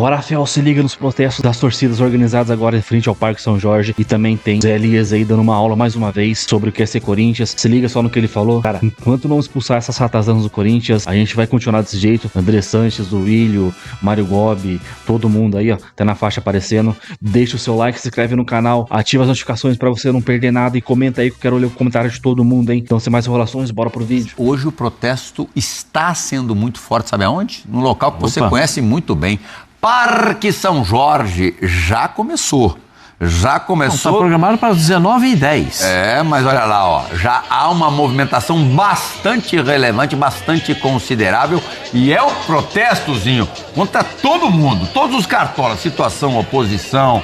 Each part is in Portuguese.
Agora, Fel, se liga nos protestos das torcidas organizadas agora em frente ao Parque São Jorge. E também tem Zé Elias aí dando uma aula mais uma vez sobre o que é ser Corinthians. Se liga só no que ele falou. Cara, enquanto não expulsar essas ratazanas do Corinthians, a gente vai continuar desse jeito. André Sanches, do Willio, Mário Gobi, todo mundo aí, ó, tá na faixa aparecendo. Deixa o seu like, se inscreve no canal, ativa as notificações pra você não perder nada e comenta aí que eu quero ler o comentário de todo mundo, hein? Então, sem mais enrolações, bora pro vídeo. Hoje o protesto está sendo muito forte, sabe aonde? No local que você conhece muito bem. Parque São Jorge já começou. Já começou. Está programado para as 19h10. É, mas olha lá, ó, já há uma movimentação bastante relevante, bastante considerável, e é o protestozinho contra todo mundo, todos os cartolas, situação, oposição,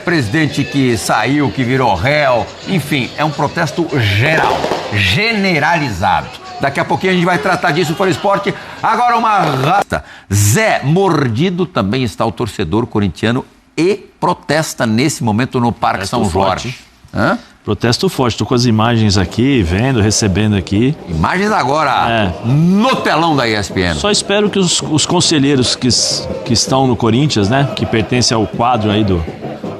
presidente que saiu, que virou réu, enfim, é um protesto geral, generalizado. Daqui a pouquinho a gente vai tratar disso no Fora Esporte. Agora uma rasta. Zé, mordido também está o torcedor corintiano e protesta nesse momento no Parque São Jorge. Hã? Protesto forte, estou com as imagens aqui, vendo, recebendo aqui. Imagens agora no telão da ESPN. Só espero que os conselheiros que estão no Corinthians, né, que pertencem ao quadro aí do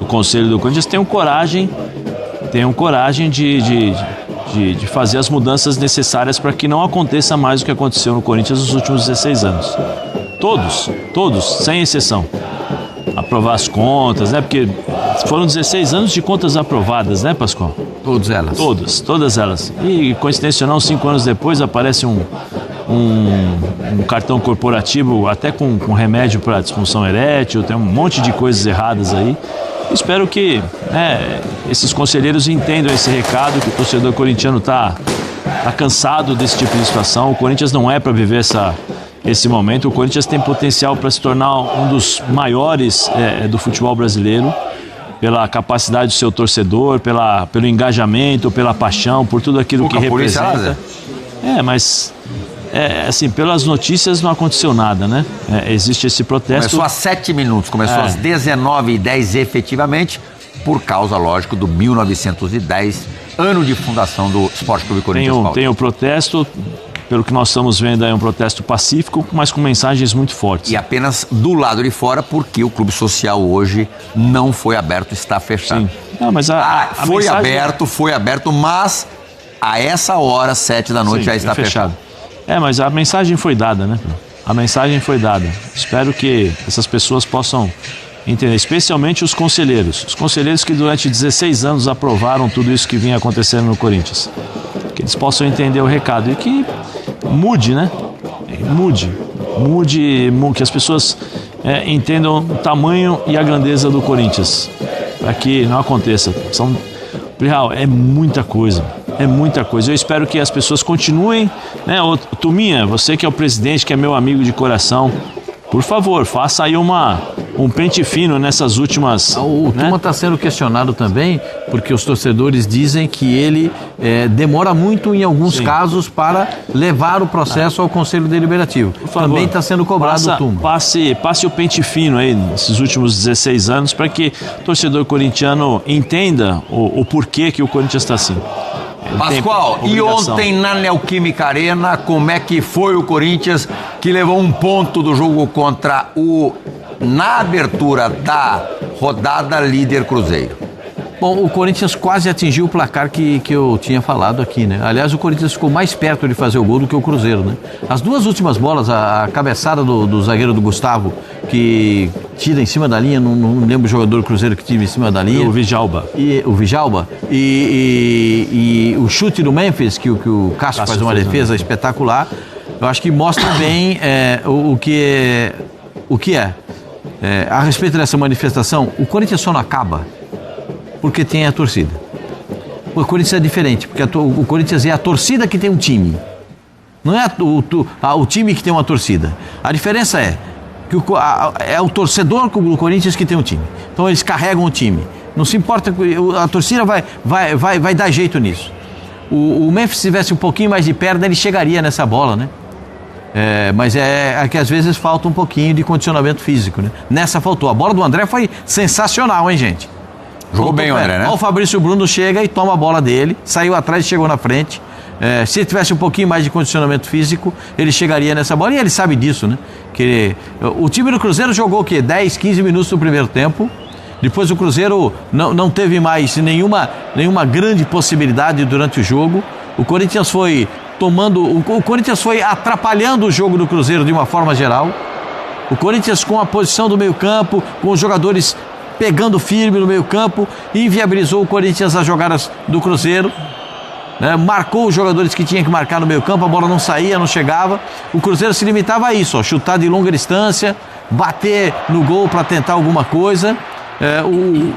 Conselho do Corinthians, tenham coragem de fazer as mudanças necessárias para que não aconteça mais o que aconteceu no Corinthians nos últimos 16 anos. Todos, sem exceção. Aprovar as contas, né? Porque foram 16 anos de contas aprovadas, né, Pascoal? Todas elas. Todas elas. E, coincidência ou não, 5 anos depois aparece um cartão corporativo até com remédio para disfunção erétil, tem um monte de coisas erradas aí. Espero que esses conselheiros entendam esse recado, que o torcedor corintiano tá cansado desse tipo de situação. O Corinthians não é para viver esse momento. O Corinthians tem potencial para se tornar um dos maiores do futebol brasileiro, pela capacidade do seu torcedor, pelo engajamento, pela paixão, por tudo aquilo que representa. Mas assim, pelas notícias não aconteceu nada, né? Existe esse protesto. Começou às 7 minutos, começou às 19h10 efetivamente, por causa, lógico, do 1910, ano de fundação do Esporte Clube Corinthians. Tem o protesto, pelo que nós estamos vendo, é um protesto pacífico, mas com mensagens muito fortes. E apenas do lado de fora, porque o Clube Social hoje não foi aberto, está fechado. Sim. Não, mas foi aberto, mas a essa hora, 7 da noite, já está fechado. Mas a mensagem foi dada, né? A mensagem foi dada. Espero que essas pessoas possam entender, especialmente os conselheiros. Os conselheiros que durante 16 anos aprovaram tudo isso que vinha acontecendo no Corinthians. Que eles possam entender o recado e que mude, né? Mude, que as pessoas entendam o tamanho e a grandeza do Corinthians. Para que não aconteça. É muita coisa. Eu espero que as pessoas continuem, né? Tuminha, você que é o presidente, que é meu amigo de coração, por favor, faça aí um pente fino nessas últimas... O Tuma está sendo questionado também, porque os torcedores dizem que ele demora muito, em alguns casos, para levar o processo ao Conselho Deliberativo. Também está sendo cobrado o Tuma. Passe o pente fino aí nesses últimos 16 anos para que o torcedor corintiano entenda o porquê que o Corinthians está assim. Pascoal, e ontem na Neoquímica Arena, como é que foi o Corinthians que levou um ponto do jogo contra na abertura da rodada, líder Cruzeiro? Bom, o Corinthians quase atingiu o placar que eu tinha falado aqui, né? Aliás, o Corinthians ficou mais perto de fazer o gol do que o Cruzeiro, né? As duas últimas bolas, a cabeçada do zagueiro do Gustavo, que tira em cima da linha, não lembro o jogador do Cruzeiro que tira em cima da linha. O Vijalba. E o chute do Memphis, que o Cássio faz uma defesa espetacular, eu acho que mostra bem o que é. A respeito dessa manifestação, o Corinthians só não acaba porque tem a torcida. O Corinthians é diferente, porque o Corinthians é a torcida que tem um time. Não é o time que tem uma torcida. A diferença é que é o torcedor do Corinthians que tem um time. Então eles carregam o time. Não se importa, a torcida vai dar jeito nisso. O Memphis, se tivesse um pouquinho mais de perna, ele chegaria nessa bola, né? Mas é que às vezes falta um pouquinho de condicionamento físico, né? Nessa faltou. A bola do André foi sensacional, hein, gente? Jogou bem o André, né? O Fabrício Bruno chega e toma a bola dele, saiu atrás e chegou na frente. se ele tivesse um pouquinho mais de condicionamento físico, ele chegaria nessa bola, e ele sabe disso, né? O time do Cruzeiro jogou o quê? 10, 15 minutos no primeiro tempo. Depois o Cruzeiro não teve mais nenhuma grande possibilidade durante o jogo. O Corinthians foi o Corinthians foi atrapalhando o jogo do Cruzeiro de uma forma geral. O Corinthians, com a posição do meio-campo, com os jogadores pegando firme no meio-campo, inviabilizou o Corinthians as jogadas do Cruzeiro, né? Marcou os jogadores que tinha que marcar no meio-campo, a bola não saía, não chegava. O Cruzeiro se limitava a isso, chutar de longa distância, bater no gol para tentar alguma coisa.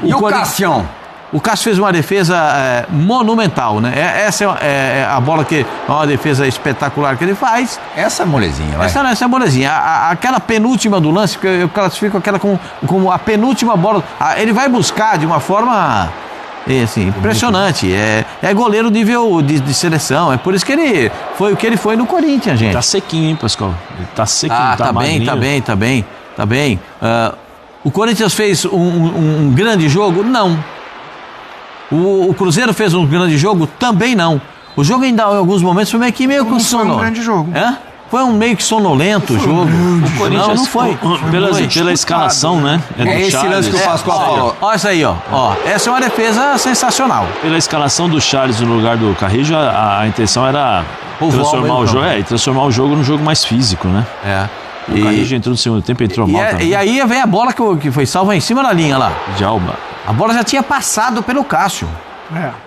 O Cassião? O Cássio fez uma defesa monumental, né? Essa é a bola que é uma defesa espetacular que ele faz. Essa é molezinha, vai. Essa é molezinha. Aquela penúltima do lance, que eu classifico aquela como a penúltima bola. Ele vai buscar de uma forma assim, impressionante. É goleiro nível de seleção. É por isso que ele foi o que ele foi no Corinthians, gente. Tá sequinho, hein, Pascoal? Ele tá sequinho, tá bem. O Corinthians fez um grande jogo? Não. O Cruzeiro fez um grande jogo? Também não. O jogo ainda, em alguns momentos, foi meio que sonolento. Foi um grande jogo. Foi um meio que sonolento o jogo. O Corinthians não foi. Pela escalação, né? É esse lance que o Pascoal falou. Olha isso aí, ó. Essa é uma defesa sensacional. Pela escalação do Charles no lugar do Carrijo, a intenção era transformar o jogo num jogo mais físico, né? O Carrijo entrou no segundo tempo, entrou mal também. E aí vem a bola que foi salva em cima da linha lá. Djalma. A bola já tinha passado pelo Cássio.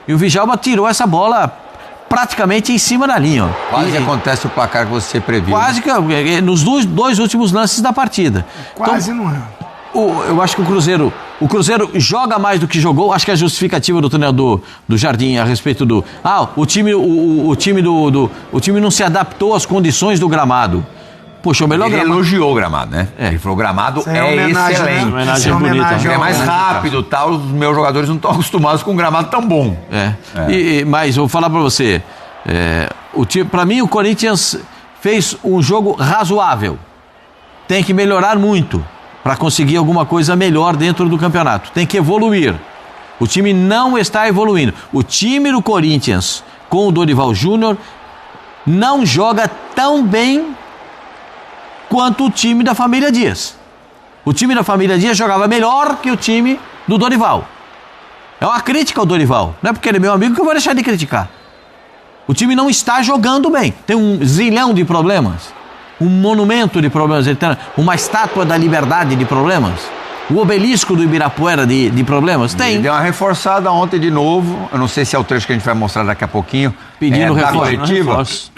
E o Djalma tirou essa bola praticamente em cima da linha. Quase acontece o placar que você previu. Quase que nos dois últimos lances da partida. Quase não é. Eu acho que o Cruzeiro joga mais do que jogou. Acho que a justificativa do treinador do Jardim a respeito o time não se adaptou às condições do gramado. Poxa, o melhor ele gramado. elogiou o gramado, né? Ele falou: o gramado excelente. Homenagem bonita. É mais rápido, tal. Os meus jogadores não estão acostumados com um gramado tão bom. Mas vou falar pra você. Pra mim, o Corinthians fez um jogo razoável. Tem que melhorar muito para conseguir alguma coisa melhor dentro do campeonato. Tem que evoluir. O time não está evoluindo. O time do Corinthians com o Dorival Júnior não joga tão bem quanto o time da família Dias. O time da família Dias jogava melhor que o time do Dorival. É uma crítica ao Dorival. Não é porque ele é meu amigo que eu vou deixar de criticar. O time não está jogando bem. Tem um zilhão de problemas. Um monumento de problemas. Uma estátua da liberdade de problemas. O obelisco do Ibirapuera de problemas. Tem. Ele deu uma reforçada ontem de novo. Eu não sei se é o trecho que a gente vai mostrar daqui a pouquinho. Pedindo reforço.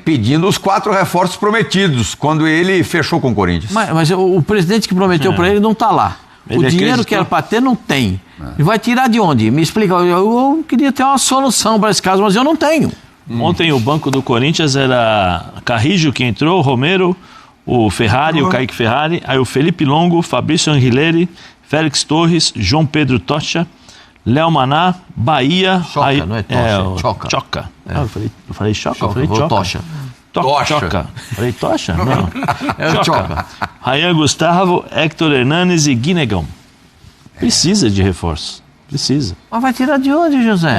Pedindo os 4 reforços prometidos quando ele fechou com o Corinthians. Mas o presidente que prometeu para ele não está lá. O dinheiro que era para ter não tem. E vai tirar de onde? Me explica. Eu queria ter uma solução para esse caso, mas eu não tenho. Ontem o banco do Corinthians era Carrijo que entrou, Romero, o Ferrari, o Kaique Ferrari, aí o Felipe Longo, Fabrício Anguilleri, Félix Torres, João Pedro Tocha, Léo Maná, Bahia... Choca, aí, não é Tocha, Choca. Eu falei Choca? Eu falei Choca. Tocha. Choca. Falei Tocha? Não. É Choca. Rayan Gustavo, Héctor Hernanes e Guinegão. Precisa de reforço. Precisa. Mas vai tirar de onde, José?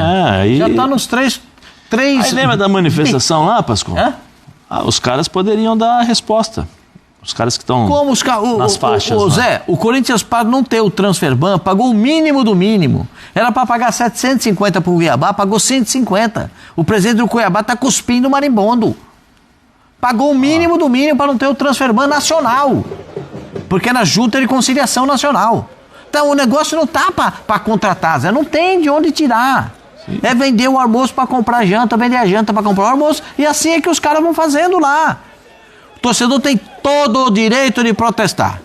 Já está nos três... Aí lembra da manifestação lá, Pascoal? Os caras poderiam dar a resposta. Os caras que estão nas faixas. Zé, o Corinthians, para não ter o transfer ban, pagou o mínimo do mínimo. Era para pagar 750 para o Cuiabá, pagou 150. O presidente do Cuiabá está cuspindo marimbondo. Pagou o mínimo do mínimo para não ter o transfer ban nacional. Porque é na Junta de Conciliação Nacional. Então o negócio não está para contratar, Zé. Não tem de onde tirar. Sim. É vender o almoço para comprar janta, vender a janta para comprar o almoço. E assim é que os caras vão fazendo lá. O torcedor tem todo o direito de protestar.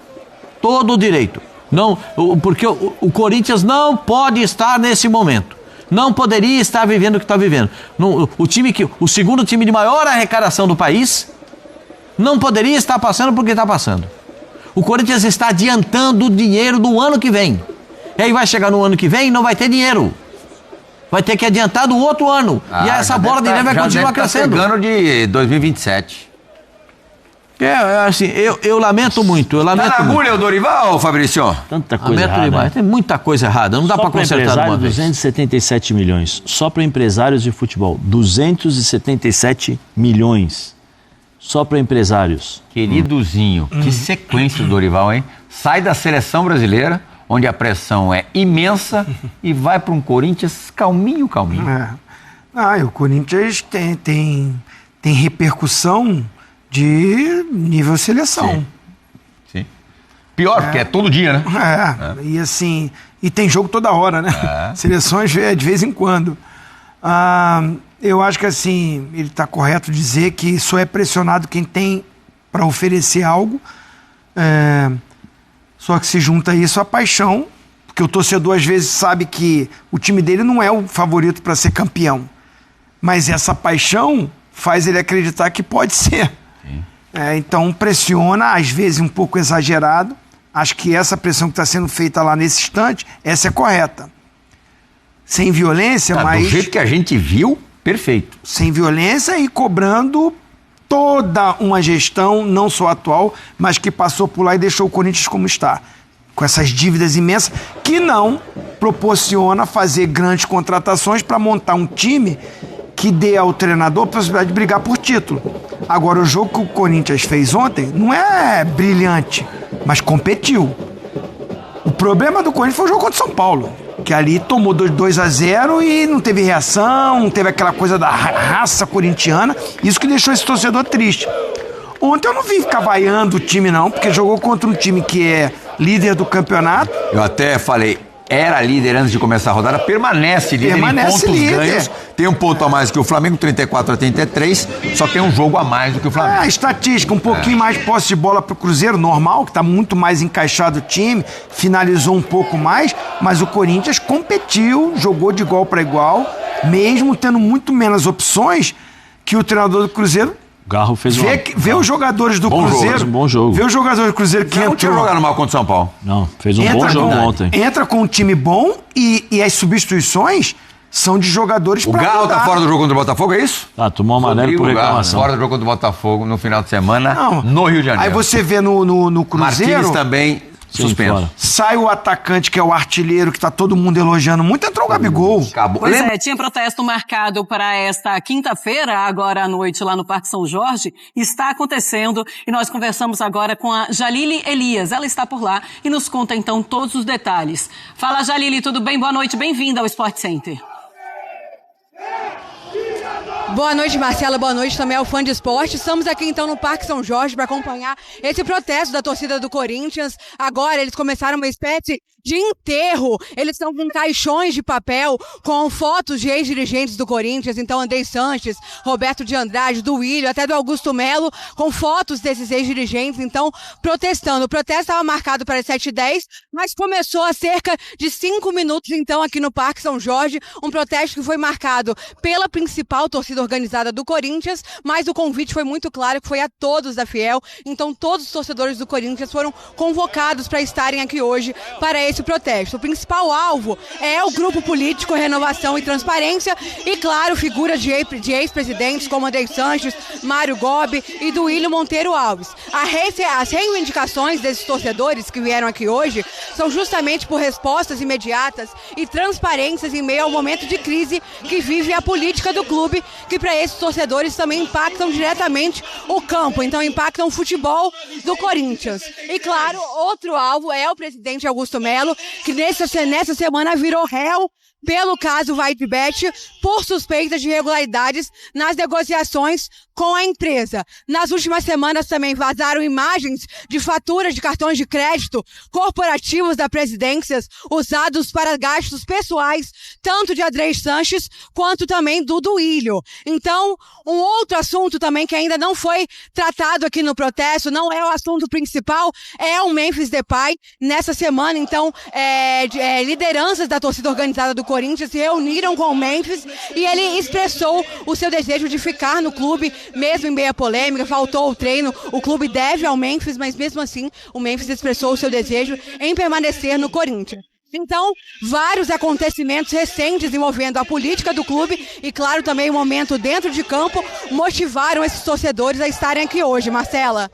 Todo o direito. Não, porque o Corinthians não pode estar nesse momento. Não poderia estar vivendo o que está vivendo. O segundo time de maior arrecadação do país não poderia estar passando por que está passando. O Corinthians está adiantando o dinheiro do ano que vem. E aí vai chegar no ano que vem e não vai ter dinheiro. Vai ter que adiantar do outro ano. E essa bola de neve vai continuar crescendo. Chegando de 2027. Assim, eu lamento muito. Tá na agulha o Dorival, Fabrício? Tanta coisa errada. Demais. Tem muita coisa errada. Não dá para consertar de uma vez. 277 milhões. Só para empresários de futebol. 277 milhões. Só para empresários. Queridozinho, que sequência do Dorival, hein? Sai da seleção brasileira, onde a pressão é imensa, e vai para um Corinthians calminho. E o Corinthians tem repercussão de nível seleção. Sim. Pior, porque é todo dia, né? E assim, e tem jogo toda hora, né? Seleções de vez em quando. Eu acho que assim, ele está correto dizer que só é pressionado quem tem para oferecer algo. Só que se junta isso à paixão, porque o torcedor às vezes sabe que o time dele não é o favorito para ser campeão. Mas essa paixão faz ele acreditar que pode ser. Então pressiona, às vezes um pouco exagerado. Acho que essa pressão que está sendo feita lá nesse instante, essa é correta. Sem violência, mas... Do jeito que a gente viu, perfeito. Sem violência e cobrando toda uma gestão, não só atual, mas que passou por lá e deixou o Corinthians como está. Com essas dívidas imensas, que não proporciona fazer grandes contratações para montar um time que dê ao treinador a possibilidade de brigar por título. Agora, o jogo que o Corinthians fez ontem não é brilhante, mas competiu. O problema do Corinthians foi o jogo contra o São Paulo, que ali tomou 2-0 e não teve reação, não teve aquela coisa da raça corintiana, isso que deixou esse torcedor triste. Ontem eu não vi ficar vaiando o time não, porque jogou contra um time que é líder do campeonato. Eu até falei, era líder antes de começar a rodada, permanece líder em pontos ganhos. Tem um ponto a mais que o Flamengo, 34-33, só tem um jogo a mais do que o Flamengo. Estatística, um pouquinho mais posse de bola pro Cruzeiro, normal, que tá muito mais encaixado o time, finalizou um pouco mais, mas o Corinthians competiu, jogou de igual para igual, mesmo tendo muito menos opções que o treinador do Cruzeiro. Garro fez vê os jogadores do Cruzeiro. Um bom jogo. Vê os jogadores do Cruzeiro que não tinha jogado mal contra o São Paulo. Não, fez um bom jogo ontem. Entra com um time bom e as substituições são de jogadores para O Garro tá fora do jogo contra o Botafogo, é isso? Tomou amarelo por reclamação. Fora do jogo contra o Botafogo no final de semana, no Rio de Janeiro. Aí você vê no Cruzeiro... Martins também suspenso. Sai o atacante, que é o artilheiro, que tá todo mundo elogiando muito, entrou o Gabigol. Acabou. Pois tinha protesto marcado para esta quinta-feira, agora à noite, lá no Parque São Jorge. Está acontecendo e nós conversamos agora com a Jalile Elias. Ela está por lá e nos conta então todos os detalhes. Fala, Jalile, tudo bem? Boa noite, bem-vinda ao Sport Center. Boa noite, Marcela. Boa noite também ao fã de esporte. Estamos aqui então no Parque São Jorge para acompanhar esse protesto da torcida do Corinthians. Agora eles começaram uma espécie de enterro. Eles estão com caixões de papel com fotos de ex-dirigentes do Corinthians. Então, Andrei Sanches, Roberto de Andrade, do Willian, até do Augusto Melo, com fotos desses ex-dirigentes, então, protestando. O protesto estava marcado para as 7h10, mas começou há cerca de 5 minutos, então, aqui no Parque São Jorge. Um protesto que foi marcado pela principal torcida organizada do Corinthians, mas o convite foi muito claro, que foi a todos da Fiel. Então, todos os torcedores do Corinthians foram convocados para estarem aqui hoje para esse protesto. O principal alvo é o grupo político Renovação e Transparência e, claro, figuras de ex-presidentes como Andrei Sanches, Mário Gobi e do Willian Monteiro Alves. As reivindicações desses torcedores que vieram aqui hoje são justamente por respostas imediatas e transparências em meio ao momento de crise que vive a política do clube, que para esses torcedores também impactam diretamente o campo, então impactam o futebol do Corinthians. E, claro, outro alvo é o presidente Augusto Melo, que nessa semana virou réu pelo caso Whitebet por suspeitas de irregularidades nas negociações com a empresa. Nas últimas semanas também vazaram imagens de faturas de cartões de crédito corporativos da presidência usados para gastos pessoais, tanto de Andrei Sanches quanto também do Willian. Então, um outro assunto também que ainda não foi tratado aqui no protesto, não é o assunto principal, é o Memphis Depay. Nessa semana, então, lideranças da torcida organizada do Corinthians se reuniram com o Memphis e ele expressou o seu desejo de ficar no clube, mesmo em meio à polêmica, faltou o treino, o clube deve ao Memphis, mas mesmo assim o Memphis expressou o seu desejo em permanecer no Corinthians. Então, vários acontecimentos recentes envolvendo a política do clube e, claro, também o momento dentro de campo motivaram esses torcedores a estarem aqui hoje, Marcela.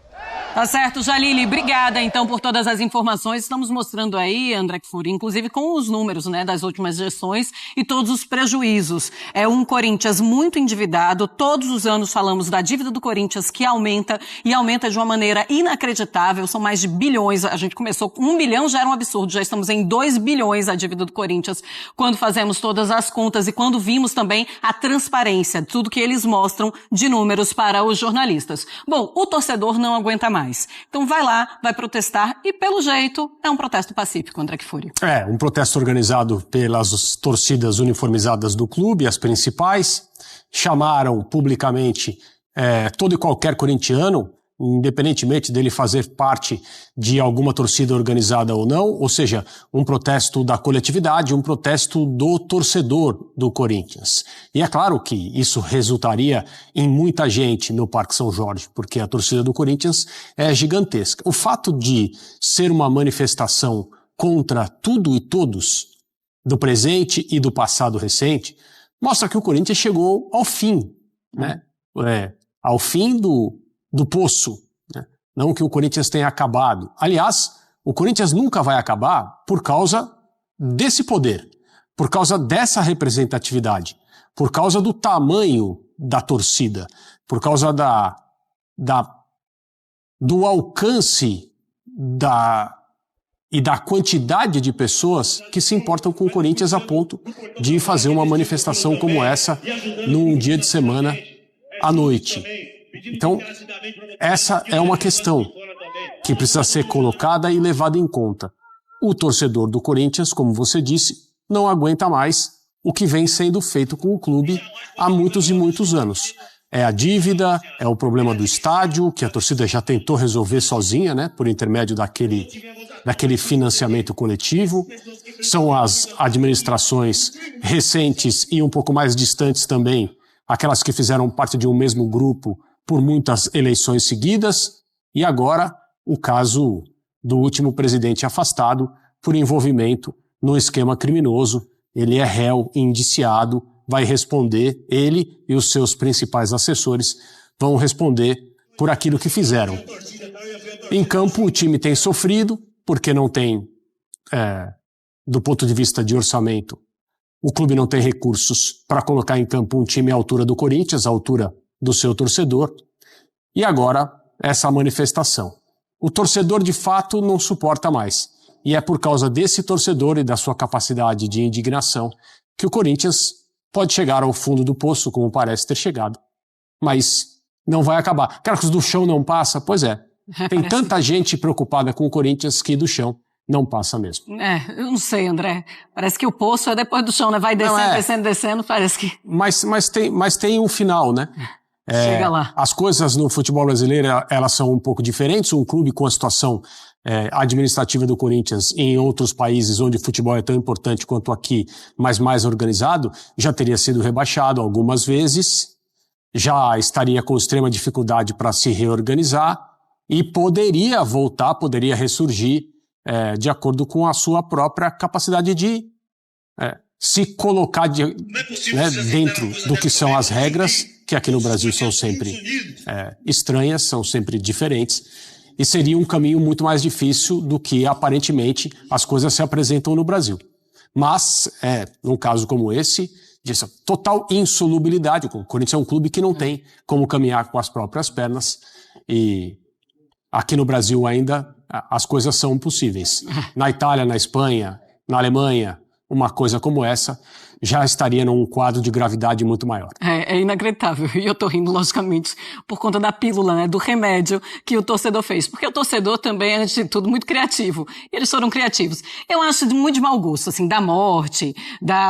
Tá certo, Jalili, obrigada então por todas as informações. Estamos mostrando aí, André Kfouri, inclusive com os números, né, das últimas gestões e todos os prejuízos. É um Corinthians muito endividado, todos os anos falamos da dívida do Corinthians que aumenta e aumenta de uma maneira inacreditável, são mais de bilhões, a gente começou com 1 bilhão, já era um absurdo, já estamos em 2 bilhões a dívida do Corinthians, quando fazemos todas as contas e quando vimos também a transparência, tudo que eles mostram de números para os jornalistas. Bom, o torcedor não aguenta mais. Então vai lá, vai protestar e, pelo jeito, é um protesto pacífico, André Kfouri. É, um protesto organizado pelas torcidas uniformizadas do clube, as principais. Chamaram publicamente todo e qualquer corintiano, independentemente dele fazer parte de alguma torcida organizada ou não, ou seja, um protesto da coletividade, um protesto do torcedor do Corinthians. E é claro que isso resultaria em muita gente no Parque São Jorge, porque a torcida do Corinthians é gigantesca. O fato de ser uma manifestação contra tudo e todos, do presente e do passado recente, mostra que o Corinthians chegou ao fim, né? Ao fim do poço, né? Não que o Corinthians tenha acabado. Aliás, o Corinthians nunca vai acabar por causa desse poder, por causa dessa representatividade, por causa do tamanho da torcida, por causa do alcance e da quantidade de pessoas que se importam com o Corinthians a ponto de fazer uma manifestação como essa num dia de semana à noite. Então, essa é uma questão que precisa ser colocada e levada em conta. O torcedor do Corinthians, como você disse, não aguenta mais o que vem sendo feito com o clube há muitos e muitos anos. É a dívida, é o problema do estádio, que a torcida já tentou resolver sozinha, né, por intermédio daquele financiamento coletivo. São as administrações recentes e um pouco mais distantes também, aquelas que fizeram parte de um mesmo grupo por muitas eleições seguidas, e agora o caso do último presidente afastado por envolvimento no esquema criminoso. Ele é réu, indiciado, vai responder, ele e os seus principais assessores vão responder por aquilo que fizeram. Em campo o time tem sofrido, porque não tem, do ponto de vista de orçamento, o clube não tem recursos para colocar em campo um time à altura do Corinthians, à altura do seu torcedor, e agora essa manifestação. O torcedor de fato não suporta mais, e é por causa desse torcedor e da sua capacidade de indignação que o Corinthians pode chegar ao fundo do poço, como parece ter chegado, mas não vai acabar. Carlos, do chão não passa? Pois é, tem tanta gente preocupada com o Corinthians que do chão não passa mesmo. Eu não sei, André. Parece que o poço é depois do chão, né? Vai descendo, descendo, parece que... Mas tem um final, né? Chega lá. As coisas no futebol brasileiro, elas são um pouco diferentes. Um clube com a situação administrativa do Corinthians em outros países onde o futebol é tão importante quanto aqui, mas mais organizado, já teria sido rebaixado algumas vezes, já estaria com extrema dificuldade para se reorganizar e poderia voltar, poderia ressurgir de acordo com a sua própria capacidade de se colocar dentro do que são as regras, que aqui no Brasil são sempre estranhas, são sempre diferentes, e seria um caminho muito mais difícil do que aparentemente as coisas se apresentam no Brasil. Mas, num caso como esse, de total insolubilidade, o Corinthians é um clube que não tem como caminhar com as próprias pernas, e aqui no Brasil ainda as coisas são possíveis. Na Itália, na Espanha, na Alemanha, uma coisa como essa já estaria num quadro de gravidade muito maior. É inacreditável. E eu tô rindo, logicamente, por conta da pílula, né, do remédio que o torcedor fez. Porque o torcedor também é, antes de tudo, muito criativo. E eles foram criativos. Eu acho muito de mau gosto, assim, da morte,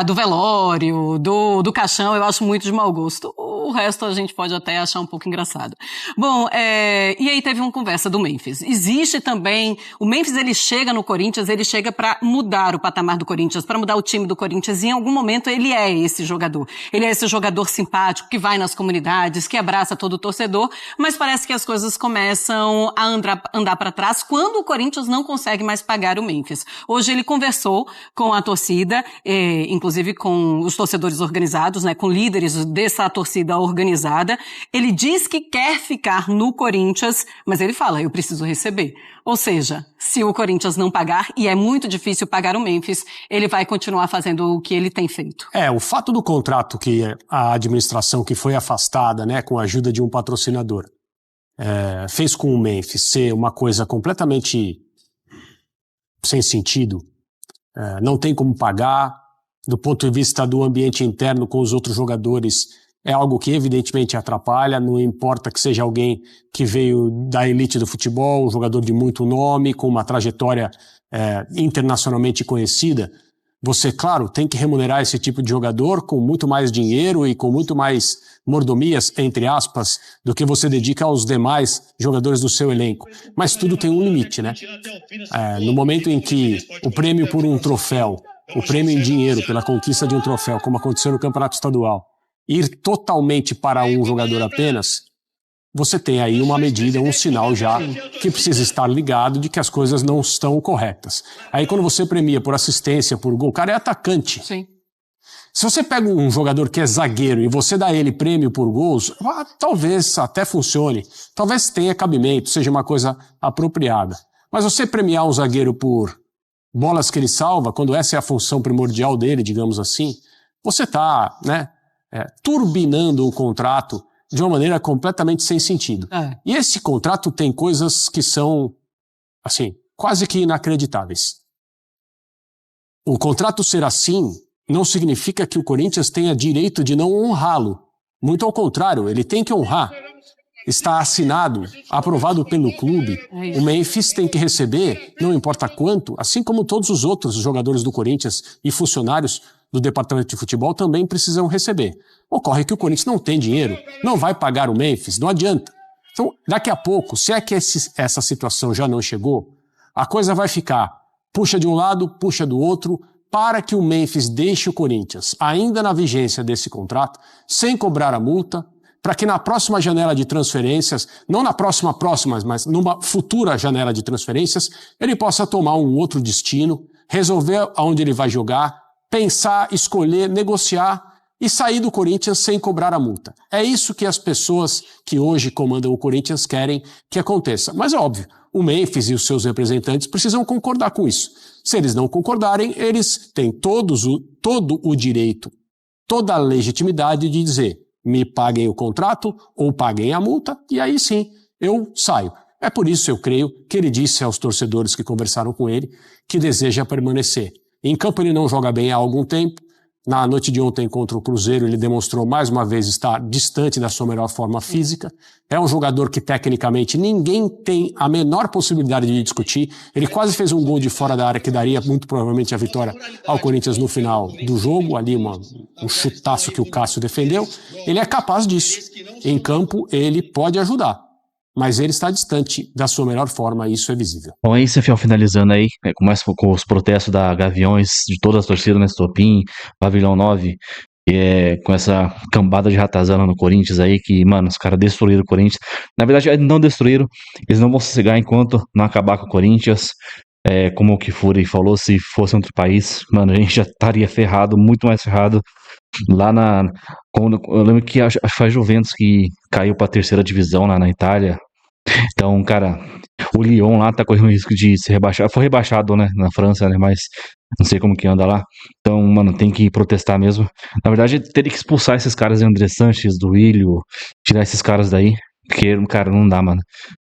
do velório, do caixão, eu acho muito de mau gosto. O resto a gente pode até achar um pouco engraçado. Bom, e aí teve uma conversa do Memphis. Existe também, o Memphis, ele chega no Corinthians, ele chega pra mudar o patamar do Corinthians, pra mudar o time do Corinthians, e em algum momento ele é esse jogador. Ele é esse jogador simpático que vai nas comunidades, que abraça todo o torcedor, mas parece que as coisas começam a andar para trás quando o Corinthians não consegue mais pagar o Memphis. Hoje ele conversou com a torcida, inclusive com os torcedores organizados, né, com líderes dessa torcida torcida organizada. Ele diz que quer ficar no Corinthians, mas ele fala, eu preciso receber. Ou seja, se o Corinthians não pagar, e é muito difícil pagar o Memphis, ele vai continuar fazendo o que ele tem feito. O fato do contrato que a administração que foi afastada, né, com a ajuda de um patrocinador, fez com o Memphis ser uma coisa completamente sem sentido, não tem como pagar, do ponto de vista do ambiente interno com os outros jogadores, é algo que evidentemente atrapalha, não importa que seja alguém que veio da elite do futebol, um jogador de muito nome, com uma trajetória internacionalmente conhecida, você, claro, tem que remunerar esse tipo de jogador com muito mais dinheiro e com muito mais mordomias, entre aspas, do que você dedica aos demais jogadores do seu elenco. Mas tudo tem um limite, né? No momento em que o prêmio por um troféu, o prêmio em dinheiro pela conquista de um troféu, como aconteceu no Campeonato Estadual, ir totalmente para um jogador apenas, você tem aí uma medida, um sinal já que precisa estar ligado de que as coisas não estão corretas. Aí quando você premia por assistência, por gol, o cara é atacante. Sim. Se você pega um jogador que é zagueiro e você dá ele prêmio por gols, talvez até funcione, talvez tenha cabimento, seja uma coisa apropriada. Mas você premiar um zagueiro por bolas que ele salva, quando essa é a função primordial dele, digamos assim, você está, né, turbinando o contrato de uma maneira completamente sem sentido. E esse contrato tem coisas que são, assim, quase que inacreditáveis. O contrato ser assim não significa que o Corinthians tenha direito de não honrá-lo. Muito ao contrário, ele tem que honrar. Está assinado, aprovado pelo clube. O Memphis tem que receber, não importa quanto, assim como todos os outros jogadores do Corinthians e funcionários do departamento de futebol também precisam receber. Ocorre que o Corinthians não tem dinheiro, não vai pagar o Memphis, não adianta. Então, daqui a pouco, se é que essa situação já não chegou, a coisa vai ficar puxa de um lado, puxa do outro, para que o Memphis deixe o Corinthians, ainda na vigência desse contrato, sem cobrar a multa, para que na próxima janela de transferências, não na próxima, mas numa futura janela de transferências, ele possa tomar um outro destino, resolver aonde ele vai jogar, pensar, escolher, negociar e sair do Corinthians sem cobrar a multa. É isso que as pessoas que hoje comandam o Corinthians querem que aconteça. Mas é óbvio, o Memphis e os seus representantes precisam concordar com isso. Se eles não concordarem, eles têm todo o direito, toda a legitimidade de dizer: me paguem o contrato ou paguem a multa, e aí sim eu saio. É por isso, eu creio, que ele disse aos torcedores que conversaram com ele que deseja permanecer. Em campo ele não joga bem há algum tempo. Na noite de ontem contra o Cruzeiro ele demonstrou mais uma vez estar distante da sua melhor forma física. É um jogador que tecnicamente ninguém tem a menor possibilidade de discutir. Ele quase fez um gol de fora da área que daria muito provavelmente a vitória ao Corinthians no final do jogo. Ali um chutaço que o Cássio defendeu. Ele é capaz disso. Em campo ele pode ajudar. Mas ele está distante da sua melhor forma, e isso é visível. Bom, aí, Cefiel, finalizando aí, começa com os protestos da Gaviões, de todas as torcidas, né, Estopim, Pavilhão 9, com essa cambada de ratazana no Corinthians aí, que, mano, os caras destruíram o Corinthians. Na verdade, não destruíram, eles não vão sossegar enquanto não acabar com o Corinthians. Como o Kifuri falou, se fosse outro país, mano, a gente já estaria ferrado, muito mais ferrado. Lá eu lembro que acho que foi a Juventus que caiu pra terceira divisão lá na Itália. Então, cara, o Lyon lá tá correndo risco de ser rebaixado. Foi rebaixado, né, na França, né, mas não sei como que anda lá. Então, mano, tem que protestar mesmo. Na verdade, teria que expulsar esses caras, André Sanches, do Willio, tirar esses caras daí. Porque, cara, não dá, mano.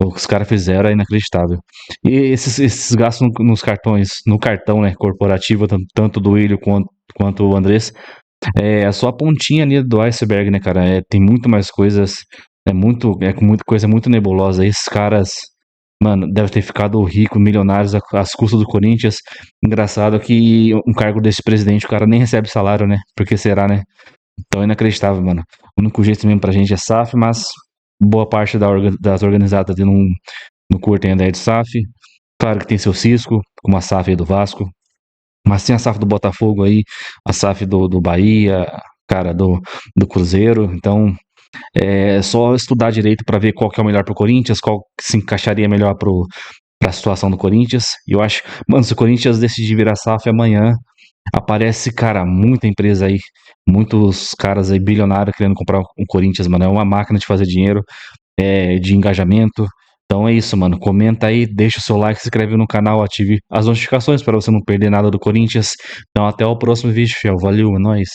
O que os caras fizeram é inacreditável. E esses gastos nos cartões, no cartão, né, corporativo, tanto do Willio quanto o Andrés, é só a pontinha ali do iceberg, né, cara? Tem muito mais coisas, muita coisa muito nebulosa. Esses caras, mano, devem ter ficado ricos, milionários às custas do Corinthians. Engraçado que um cargo desse presidente, o cara nem recebe salário, né? Por que será, né? Então é inacreditável, mano. O único jeito mesmo pra gente é SAF, mas boa parte das organizadas ali não curtem a ideia de SAF. Claro que tem seu cisco, como a SAF aí do Vasco. Mas tem a SAF do Botafogo aí, a SAF do Bahia, cara, do Cruzeiro. Então, é só estudar direito para ver qual que é o melhor pro Corinthians, qual que se encaixaria melhor pra situação do Corinthians. E eu acho, mano, se o Corinthians decidir virar SAF amanhã, aparece, cara, muita empresa aí, muitos caras aí bilionários querendo comprar um Corinthians, mano. É uma máquina de fazer dinheiro, de engajamento. Então é isso, mano. Comenta aí, deixa o seu like, se inscreve no canal, ative as notificações para você não perder nada do Corinthians. Então até o próximo vídeo, fiel. Valeu, é nóis.